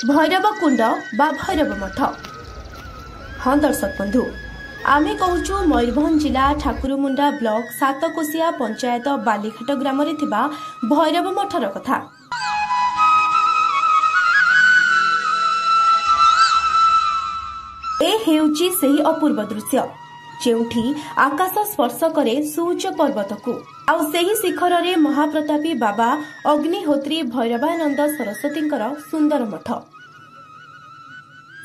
भैरवकुंड बा भैरव मठ। हाँ दर्शक बंधु, आमे कहूँ मयूरभंज जिला ठाकुरमुंडा ब्लॉक सातकोशिया पंचायत बालीघाट ग्राम भैरव मठर कथा। ए हेउची सही अपूर्व दृश्य जेउठी आकाश स्पर्श करे सूच पर्वत को आउ सही शिखर रे महाप्रतापी बाबा अग्निहोत्री भैरवानंद सरस्वती सुंदर मठ।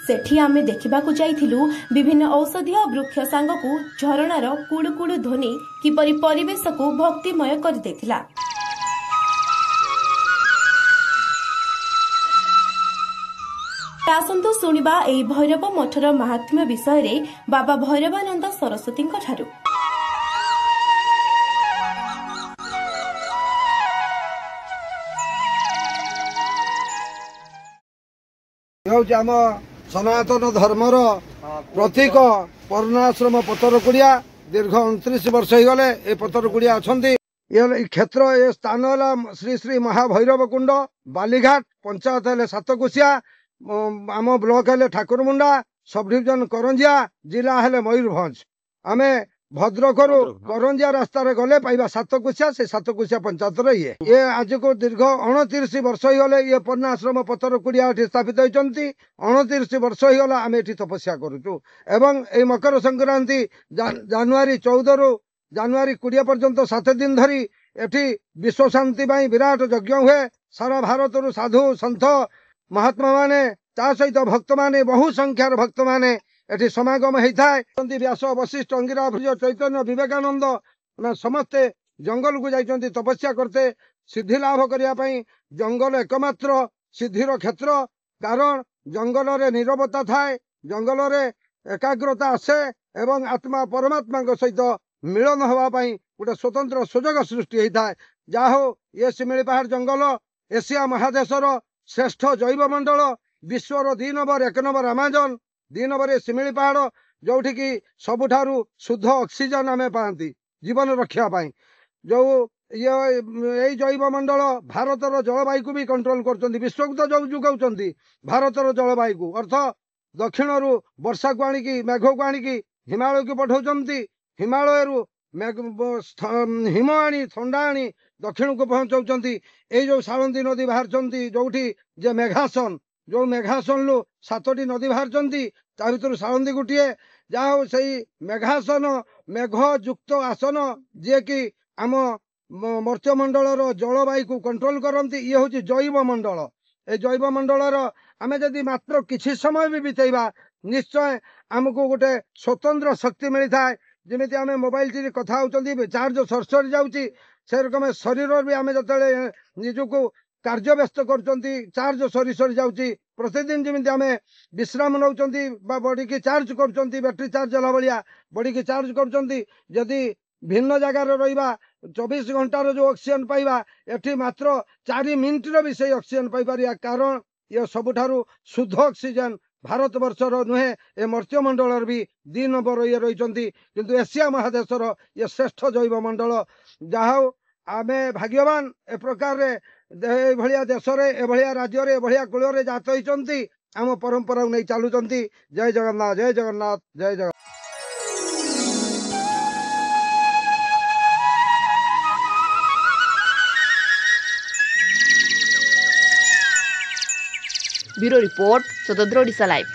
सेठी आमे देखिबाकु जाइथिलु विभिन्न औषधीय वृक्ष सांगकु झरणार कुड़ुकुड़ु ध्वनि किपरि परिवेश को भक्तिमय कर देथिला। आसंतु सुनिबा एई भैरव मठर महात्म्य विषय रे बाबा भैरवानंद सरस्वती ठारू। आम सनातन धर्मर प्रतीक पर्णाश्रम पतरकुड़िया दीर्घ 29 वर्ष होगले ए पतरकुड़िया अच्छा क्षेत्र ए स्थान है श्री श्री महाभैरव कुंड बालीघाट पंचायत है सातकोशिया आम ब्लॉक है ठाकुरमुंडा सब डिविजन करंजिया जिला है मयूरभंज। आमे भद्रकरू करंजिया रास्ता गले पाइबा सातकोशिया से सातकोशिया पंचायत ये आज को दीर्घ 29 वर्ष होगले ये पर्णाश्रम पतरकुड़िया स्थापित होती। 29 वर्ष होगला आम ये तपस्या करुचु एवं ये मकर संक्रांति जानुआरी 14 रु जानुआरी 20 पर्यंत 7 दिन धरी एठी विश्व शांति विराट यज्ञ हुए। सारा भारत रु साधु सन्थ महात्मा माने ता सहित भक्त माने बहु संख्यार भक्त माने एठी समागम होता है। व्यास वशिष्ठ अंगिरा चैतन्य विवेकानंद समस्ते जंगल को जाइछन्ति तपस्या करते सिद्धि लाभ करने। जंगल एकमात्र सिद्धिर क्षेत्र कारण जंगल रे नीरवता थाए, जंगल रे एकाग्रता आसे एवं आत्मा परमात्मा सहित मिलन होगापाई गोटे स्वतंत्र सुजोग सृष्टि होता है। जाहो ये शिमिलीपाहाड़ जंगल एशिया महादेशर श्रेष्ठ जैव मंडल विश्वर 2 नंबर 1 नंबर अमाजन 2 नंबर शिमिलीपाहाड़ जोठी की सबुठारु शुद्ध ऑक्सीजन आमे पाती जीवन रक्षा पाई। जो ये जैव मंडल भारतर जलवायु को भी कंट्रोल करछन्ति। विश्व को तो जो जुगाउछन्ति भारतर जलवायु को अर्थ दक्षिण रु वर्षा को आनिकी मेघ को आनिकी हिमालय को पठाउछन्ति। हिमालय रु हिम आनी थंडा आनी दक्षिण को पहुंचाउछन्ति। ए जो सालंदी नदी बाहरछन्ति जोठी जे मेघासन जो मेघासन लु 7टी नदी बाहरछन्ति ता भितर सालंदी गुटिए जाओ सही मेघासन मेघ युक्त आसन जे कि आम मर्त्यमंडल जलवायु को कंट्रोल करती। ये हूँ जैव मंडल। ए जैव मंडल आमे जदि मात्र किछि समय भी बितेबा निश्चय आमको गोटे स्वतंत्र शक्ति मिलता है। जमी आम मोबाइल टी कथा होती चार्ज सरसरी जाऊँगी से रकम शरीर भी आम जो निजक कार्य व्यस्त कर चार्ज सरी सरी जाऊँगी। प्रतिदिन जमी आम विश्राम नौ बॉडी की चार्ज कर बैटरी चार्ज है भाया बॉडी की चार्ज कर भिन्न जगार रहा 24 घंटार जो ऑक्सीजन पाइबा एठी मात्र 4 मिनिटर भी से ऑक्सीजन पाइपर कारण ये सबुठारु शुद्ध ऑक्सीजन भारत वर्षर नुहे ए मर्त्यमंडल भी 2 नंबर ये रही किंतु एशिया महादेशर ये श्रेष्ठ जैव मंडल। जहाँ आमे भाग्यवान ए प्रकार भाया देश एभलिया राज्य एभलिया कूल जात होती आम परंपरा नहीं चलुंट। जय जगन्नाथ जय जगन्नाथ जय जगन्नाथ। ब्यूरो रिपोर्ट स्वतंत्र ओडिशा लाइव।